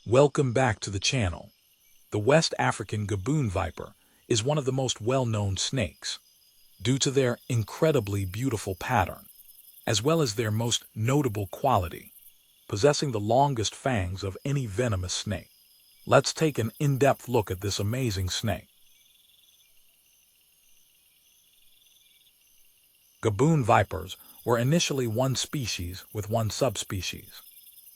Welcome back to the channel. The West African Gaboon Viper is one of the most well-known snakes, due to their incredibly beautiful pattern, as well as their most notable quality, possessing the longest fangs of any venomous snake. Let's take an in-depth look at this amazing snake. Gaboon vipers were initially one species with one subspecies.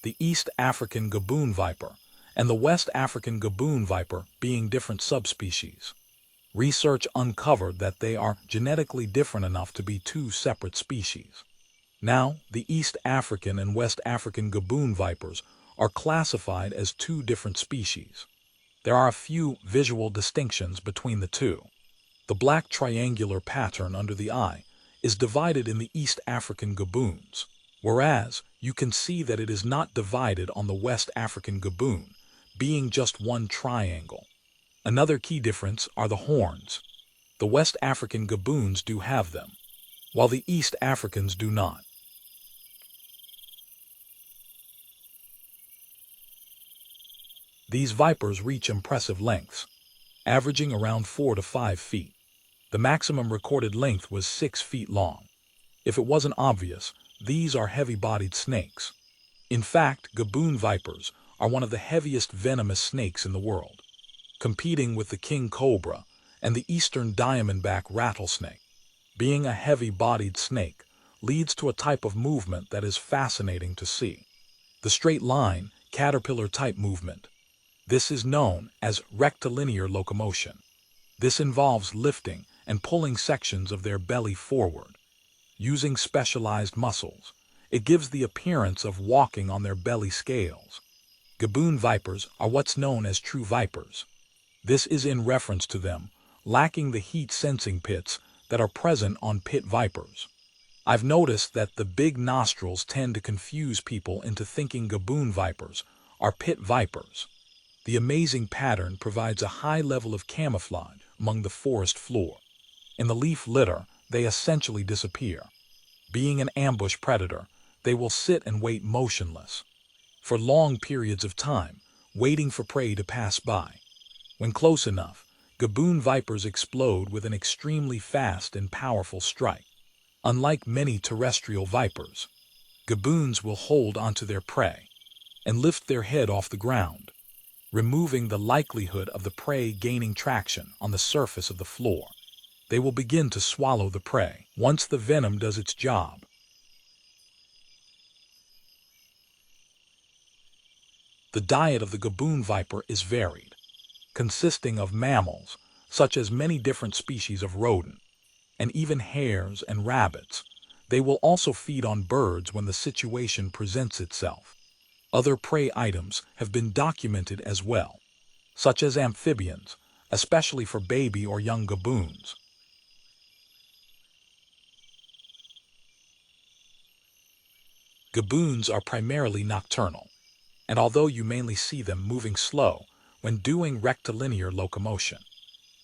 The East African Gaboon Viper and the West African Gaboon Viper being different subspecies. Research uncovered that they are genetically different enough to be two separate species. Now, the East African and West African Gaboon Vipers are classified as two different species. There are a few visual distinctions between the two. The black triangular pattern under the eye is divided in the East African Gaboons, whereas you can see that it is not divided on the West African Gaboon, being just one triangle. Another key difference are the horns. The West African Gaboons do have them, while the East Africans do not. These vipers reach impressive lengths, averaging around 4 to 5 feet. The maximum recorded length was 6 feet long. If it wasn't obvious, these are heavy-bodied snakes. In fact, Gaboon vipers are one of the heaviest venomous snakes in the world, competing with the king cobra and the eastern diamondback rattlesnake. Being a heavy-bodied snake leads to a type of movement that is fascinating to see. The straight line, caterpillar-type movement. This is known as rectilinear locomotion. This involves lifting and pulling sections of their belly forward. Using specialized muscles, it gives the appearance of walking on their belly scales. Gaboon vipers are what's known as true vipers. This is in reference to them lacking the heat-sensing pits that are present on pit vipers. I've noticed that the big nostrils tend to confuse people into thinking Gaboon vipers are pit vipers. The amazing pattern provides a high level of camouflage among the forest floor. In the leaf litter, they essentially disappear. Being an ambush predator, they will sit and wait motionless for long periods of time, waiting for prey to pass by. When close enough, Gaboon vipers explode with an extremely fast and powerful strike. Unlike many terrestrial vipers, Gaboons will hold onto their prey and lift their head off the ground, removing the likelihood of the prey gaining traction on the surface of the floor. They will begin to swallow the prey once the venom does its job. The diet of the Gaboon viper is varied, consisting of mammals, such as many different species of rodent, and even hares and rabbits. They will also feed on birds when the situation presents itself. Other prey items have been documented as well, such as amphibians, especially for baby or young gaboons. Gaboons are primarily nocturnal, and although you mainly see them moving slow when doing rectilinear locomotion,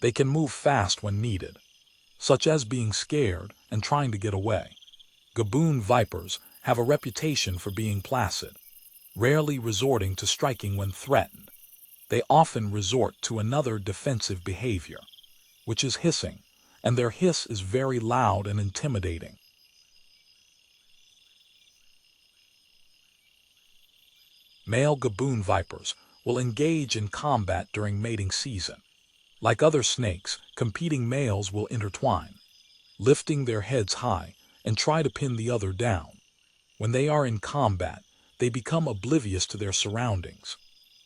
they can move fast when needed, such as being scared and trying to get away. Gaboon vipers have a reputation for being placid, rarely resorting to striking when threatened. They often resort to another defensive behavior, which is hissing, and their hiss is very loud and intimidating. Male Gaboon vipers will engage in combat during mating season. Like other snakes, competing males will intertwine, lifting their heads high and try to pin the other down. When they are in combat, they become oblivious to their surroundings,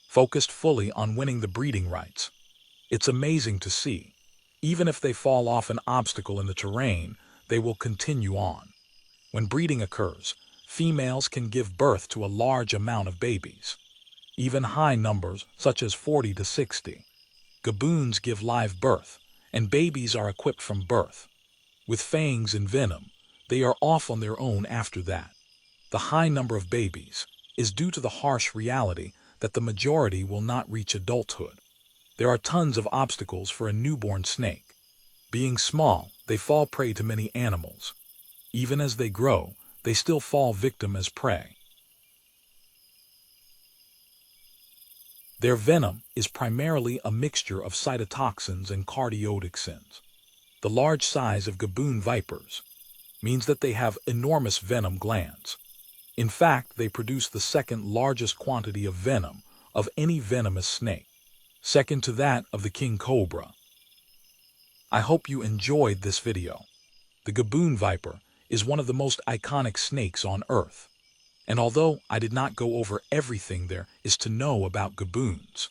focused fully on winning the breeding rights. It's amazing to see. Even if they fall off an obstacle in the terrain, they will continue on. When breeding occurs, females can give birth to a large amount of babies, even high numbers such as 40 to 60. Gaboons give live birth, and babies are equipped from birth. With fangs and venom, they are off on their own after that. The high number of babies is due to the harsh reality that the majority will not reach adulthood. There are tons of obstacles for a newborn snake. Being small, they fall prey to many animals. Even as they grow, they still fall victim as prey. Their venom is primarily a mixture of cytotoxins and cardiotoxins. The large size of gaboon vipers means that they have enormous venom glands. In fact, they produce the second largest quantity of venom of any venomous snake, second to that of the king cobra. I hope you enjoyed this video. The gaboon viper is one of the most iconic snakes on Earth. And although I did not go over everything there is to know about gaboons,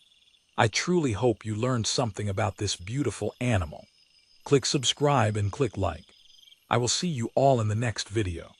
I truly hope you learned something about this beautiful animal. Click subscribe and click like. I will see you all in the next video.